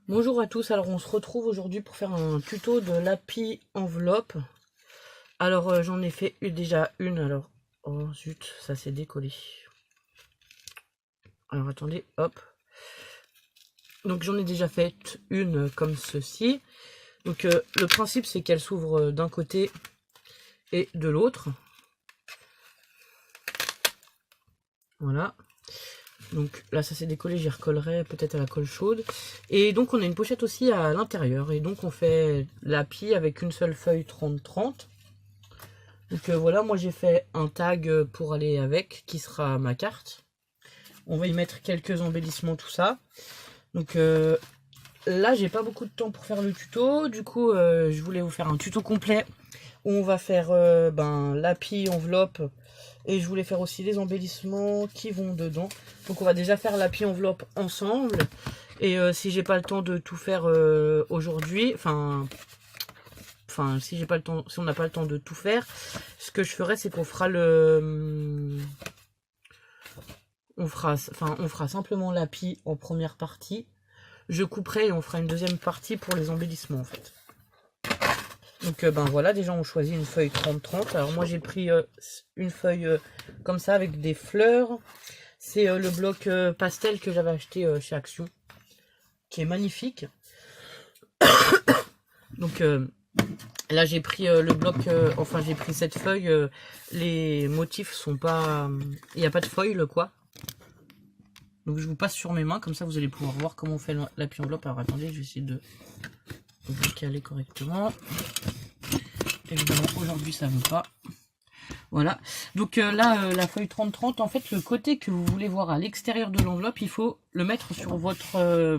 Bonjour à tous, alors on se retrouve aujourd'hui pour faire un tuto de l'Happy Enveloppe. Alors j'en ai fait déjà une, alors... Oh zut, ça s'est décollé. Alors attendez, hop. Donc j'en ai déjà fait une comme ceci. Donc le principe c'est qu'elle s'ouvre d'un côté et de l'autre. Voilà. Donc là ça s'est décollé, j'y recollerai peut-être à la colle chaude. Et donc on a une pochette aussi à l'intérieur. Et donc on fait l'Happy avec une seule feuille 30-30. Donc voilà, moi j'ai fait un tag pour aller avec, qui sera ma carte. On va y mettre quelques embellissements, tout ça. Donc là j'ai pas beaucoup de temps pour faire le tuto. Du coup je voulais vous faire un tuto complet où on va faire l'Happy enveloppe. Et je voulais faire aussi les embellissements qui vont dedans. Donc on va déjà faire l'Happy enveloppe ensemble. Et si j'ai pas le temps de tout faire aujourd'hui, si j'ai pas le temps, si on n'a pas le temps de tout faire, ce que je ferai c'est qu'on fera on fera simplement l'Happy en première partie. Je couperai et on fera une deuxième partie pour les embellissements en fait. Donc voilà, déjà on choisit une feuille 30-30. Alors moi j'ai pris une feuille comme ça avec des fleurs. C'est le bloc pastel que j'avais acheté chez Action, qui est magnifique. Donc là j'ai pris le bloc, j'ai pris cette feuille. Les motifs sont pas... Il n'y a pas de foil quoi. Donc je vous passe sur mes mains, comme ça vous allez pouvoir voir comment on fait l'Happy enveloppe. Alors attendez, je vais essayer de vous caler correctement. Évidemment aujourd'hui ça veut pas. Voilà, donc là la feuille 30-30, en fait le côté que vous voulez voir à l'extérieur de l'enveloppe, il faut le mettre sur votre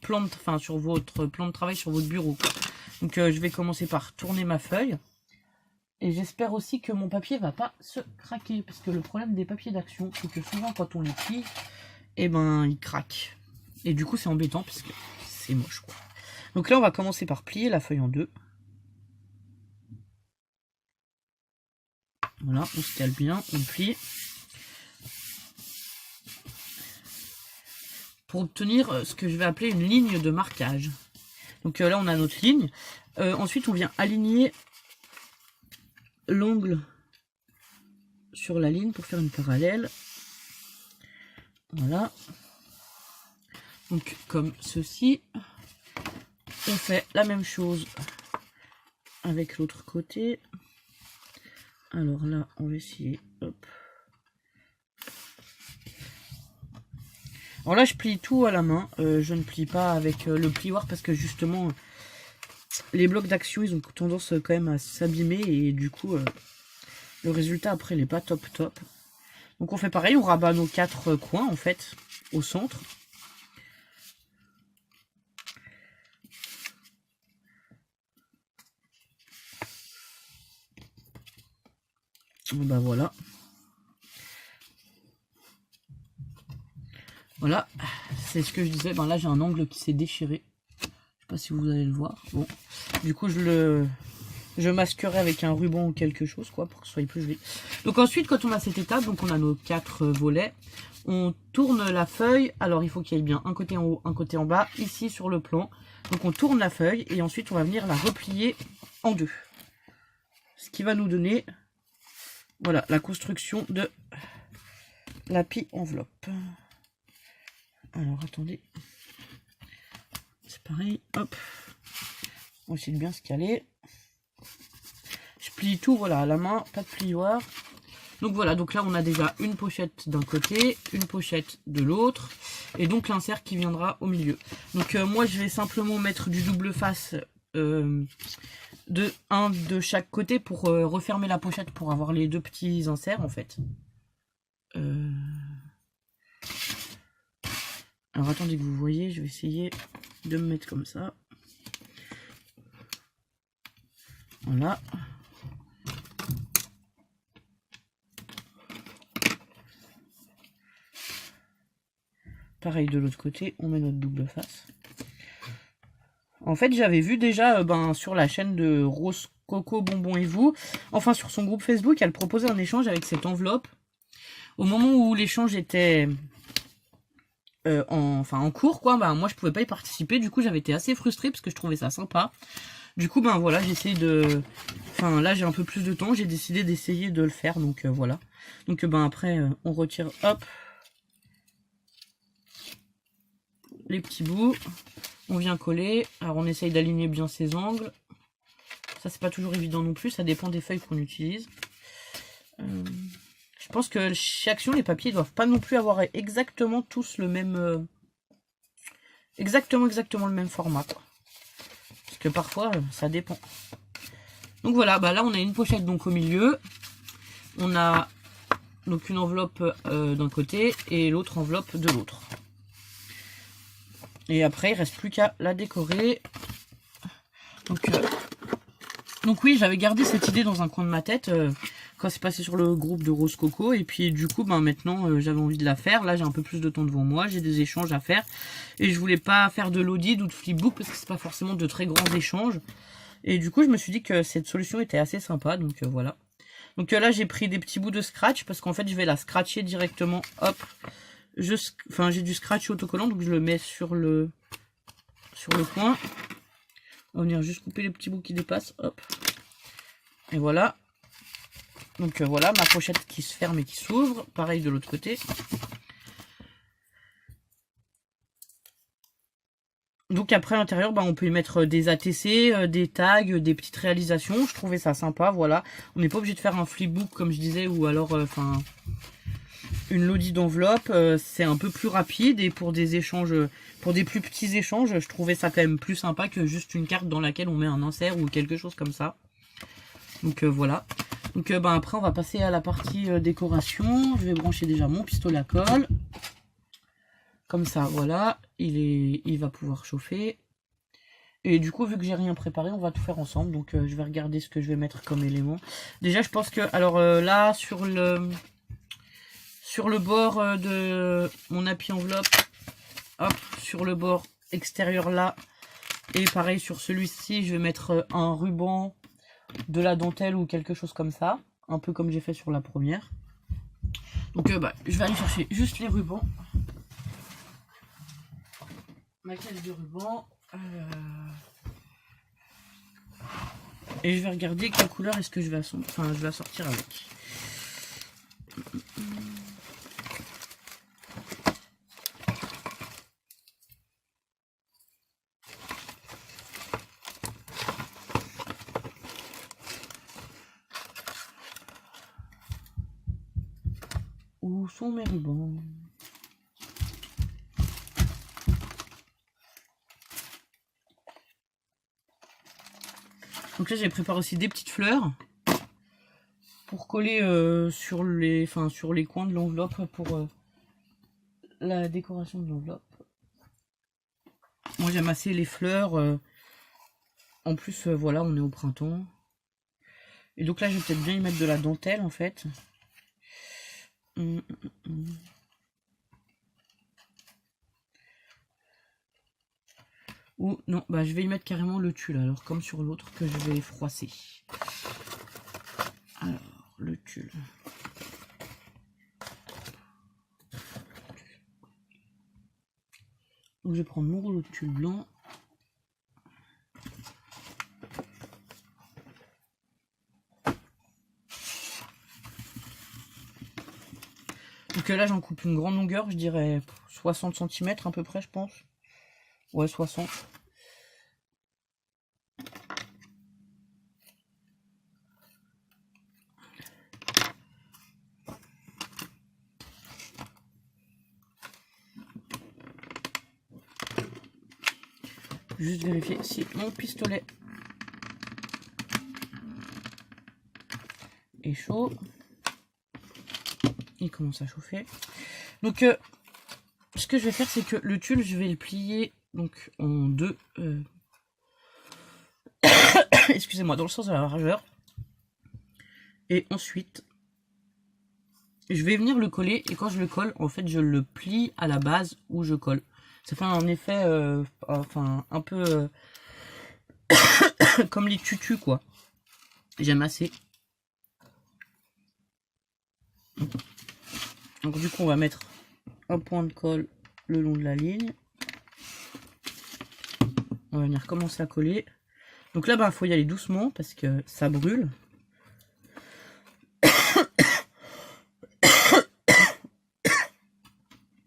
plan de travail, sur votre bureau. Donc je vais commencer par tourner ma feuille. Et j'espère aussi que mon papier va pas se craquer, parce que le problème des papiers d'Action, c'est que souvent quand on les plie, et ils craquent. Et du coup c'est embêtant parce que c'est moche quoi. Donc là on va commencer par plier la feuille en deux. Voilà, on se cale bien, on plie. Pour obtenir ce que je vais appeler une ligne de marquage. Donc là, on a notre ligne. Ensuite, on vient aligner l'angle sur la ligne pour faire une parallèle. Voilà. Donc, comme ceci. On fait la même chose avec l'autre côté. Alors là, on va essayer. Hop. Alors là, je plie tout à la main. Je ne plie pas avec le plioir parce que justement, les blocs d'Action, ils ont tendance quand même à s'abîmer. Et du coup, le résultat après, il n'est pas top. Donc on fait pareil, on rabat nos 4 coins en fait, au centre. Bon, voilà. Voilà, c'est ce que je disais. Là, j'ai un angle qui s'est déchiré. Je sais pas si vous allez le voir. Bon, du coup, je masquerai avec un ruban ou quelque chose, quoi, pour que ce soit plus joli. Donc ensuite, quand on a cette étape, donc on a nos 4 volets, on tourne la feuille. Alors, il faut qu'il y ait bien un côté en haut, un côté en bas, ici sur le plan. Donc, on tourne la feuille et ensuite, on va venir la replier en deux. Ce qui va nous donner, voilà, la construction de l'Happy enveloppe. Alors, attendez. C'est pareil, hop. On va essayer de bien se caler. Je plie tout, voilà, à la main, pas de plioir. Donc voilà, donc là, on a déjà une pochette d'un côté, une pochette de l'autre. Et donc, l'insert qui viendra au milieu. Donc, moi, je vais simplement mettre du double face un de chaque côté pour refermer la pochette, pour avoir les deux petits inserts, en fait. Alors attendez que vous voyez, je vais essayer de me mettre comme ça. Voilà. Pareil de l'autre côté, on met notre double face. En fait, j'avais vu déjà sur la chaîne de Rose Coco Bonbon et vous, enfin sur son groupe Facebook, elle proposait un échange avec cette enveloppe. Au moment où l'échange était en cours quoi, bah moi je pouvais pas y participer, du coup j'avais été assez frustrée parce que je trouvais ça sympa. Du coup ben voilà, j'ai essayé de, enfin là j'ai un peu plus de temps, j'ai décidé d'essayer de le faire, donc voilà. Donc ben après on retire hop les petits bouts, on vient coller, alors on essaye d'aligner bien ses angles. Ça c'est pas toujours évident non plus, ça dépend des feuilles qu'on utilise. Je pense que chez Action, les papiers doivent pas non plus avoir exactement tous le même... exactement le même format, quoi. Parce que parfois, ça dépend. Donc voilà, bah là on a une pochette donc au milieu. On a donc une enveloppe d'un côté et l'autre enveloppe de l'autre. Et après, il reste plus qu'à la décorer. Donc oui, j'avais gardé cette idée dans un coin de ma tête quand c'est passé sur le groupe de Rose Coco. Et puis du coup, ben, maintenant, j'avais envie de la faire. Là, j'ai un peu plus de temps devant moi. J'ai des échanges à faire. Et je voulais pas faire de l'audit ou de flipbook parce que c'est pas forcément de très grands échanges. Et du coup, je me suis dit que cette solution était assez sympa. Donc voilà. Donc là, j'ai pris des petits bouts de scratch parce qu'en fait, je vais la scratcher directement. Hop. Enfin, j'ai du scratch autocollant. Donc je le mets sur le coin. On va venir juste couper les petits bouts qui dépassent, hop. Et voilà. Donc voilà, ma pochette qui se ferme et qui s'ouvre. Pareil de l'autre côté. Donc après à l'intérieur, bah, on peut y mettre des ATC, des tags, des petites réalisations. Je trouvais ça sympa, voilà. On n'est pas obligé de faire un flipbook comme je disais, ou alors enfin une lodi d'enveloppe. C'est un peu plus rapide et pour des échanges, pour des plus petits échanges, je trouvais ça quand même plus sympa que juste une carte dans laquelle on met un insert ou quelque chose comme ça. Donc voilà. Donc ben, après on va passer à la partie décoration. Je vais brancher déjà mon pistolet à colle. Comme ça, voilà, il va pouvoir chauffer. Et du coup, vu que j'ai rien préparé, on va tout faire ensemble. Donc je vais regarder ce que je vais mettre comme élément. Déjà, je pense que, alors là, sur le bord de mon appui enveloppe, hop, sur le bord extérieur là, et pareil sur celui-ci, je vais mettre un ruban, de la dentelle ou quelque chose comme ça. Un peu comme j'ai fait sur la première. Donc bah, je vais aller chercher juste les rubans. Ma caisse de ruban. Et je vais regarder quelle couleur est-ce que je vais assortir avec. Où sont mes rubans? Donc là j'ai préparé aussi des petites fleurs pour coller sur les coins de l'enveloppe pour la décoration de l'enveloppe. Moi j'aime assez les fleurs. En plus voilà, on est au printemps. Et donc là je vais peut-être bien y mettre de la dentelle en fait. Ou non, bah je vais y mettre carrément le tulle alors, comme sur l'autre que je vais froisser. Alors, le tulle. Donc je vais prendre mon rouleau de tulle blanc. Donc là j'en coupe une grande longueur, je dirais 60 cm à peu près je pense. Ouais, 60. Juste vérifier si mon pistolet est chaud. Il commence à chauffer. Donc ce que je vais faire c'est que le tulle je vais le plier donc en deux. Excusez-moi, dans le sens de la largeur. Et ensuite je vais venir le coller et quand je le colle en fait je le plie à la base où je colle. Ça fait un effet enfin un peu comme les tutus quoi. J'aime assez. Donc du coup on va mettre un point de colle le long de la ligne. On va venir commencer à coller. Donc là, il faut y aller doucement parce que ça brûle.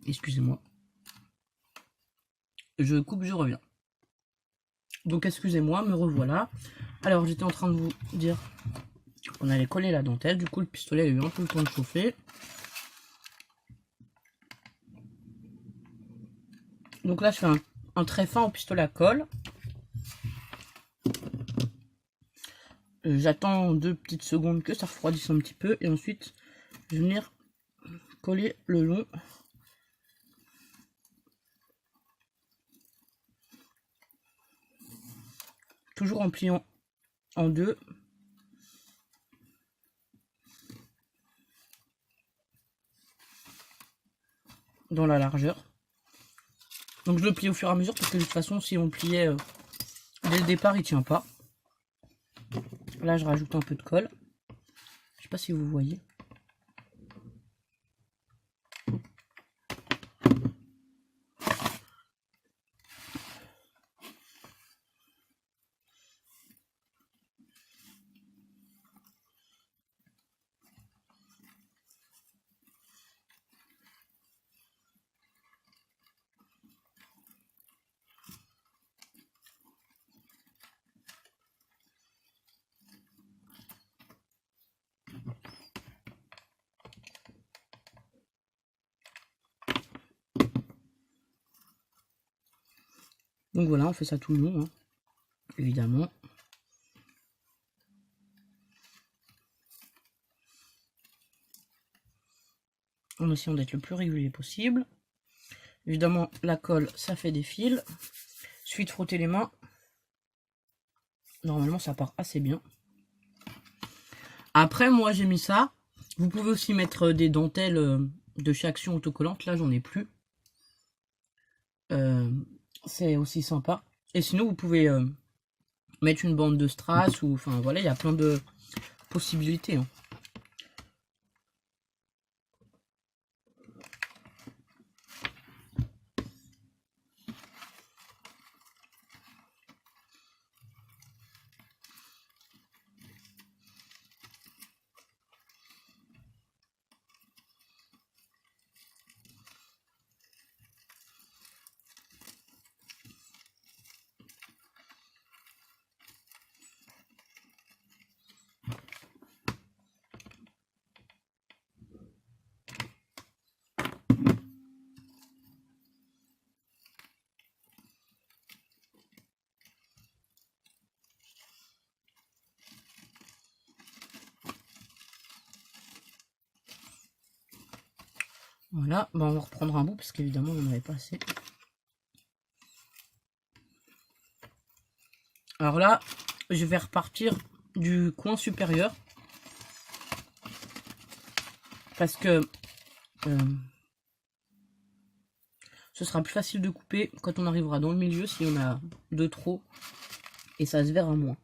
Excusez-moi. Je coupe, je reviens. Donc excusez-moi, me revoilà. Alors j'étais en train de vous dire qu'on allait coller la dentelle. Du coup, le pistolet a eu un peu le temps de chauffer. Donc là, je fais un trait fin au pistolet à colle. J'attends 2 petites secondes que ça refroidisse un petit peu. Et ensuite, je vais venir coller le long. Toujours en pliant en deux. Dans la largeur. Donc je le plie au fur et à mesure parce que de toute façon, si on le pliait dès le départ, il tient pas. Là, je rajoute un peu de colle. Je sais pas si vous voyez. Donc voilà, on fait ça tout le long, hein, évidemment. En essayant d'être le plus régulier possible. Évidemment, la colle, ça fait des fils. Il suffit de frotter les mains. Normalement, ça part assez bien. Après, moi, j'ai mis ça. Vous pouvez aussi mettre des dentelles de chez Action autocollante. Là, j'en ai plus. C'est aussi sympa. Et sinon, vous pouvez mettre une bande de strass ou... Enfin, voilà, il y a plein de possibilités. Hein. Voilà, on va reprendre un bout parce qu'évidemment, on n'en avait pas assez. Alors là, je vais repartir du coin supérieur. Parce que ce sera plus facile de couper quand on arrivera dans le milieu si on a de trop. Et ça se verra moins.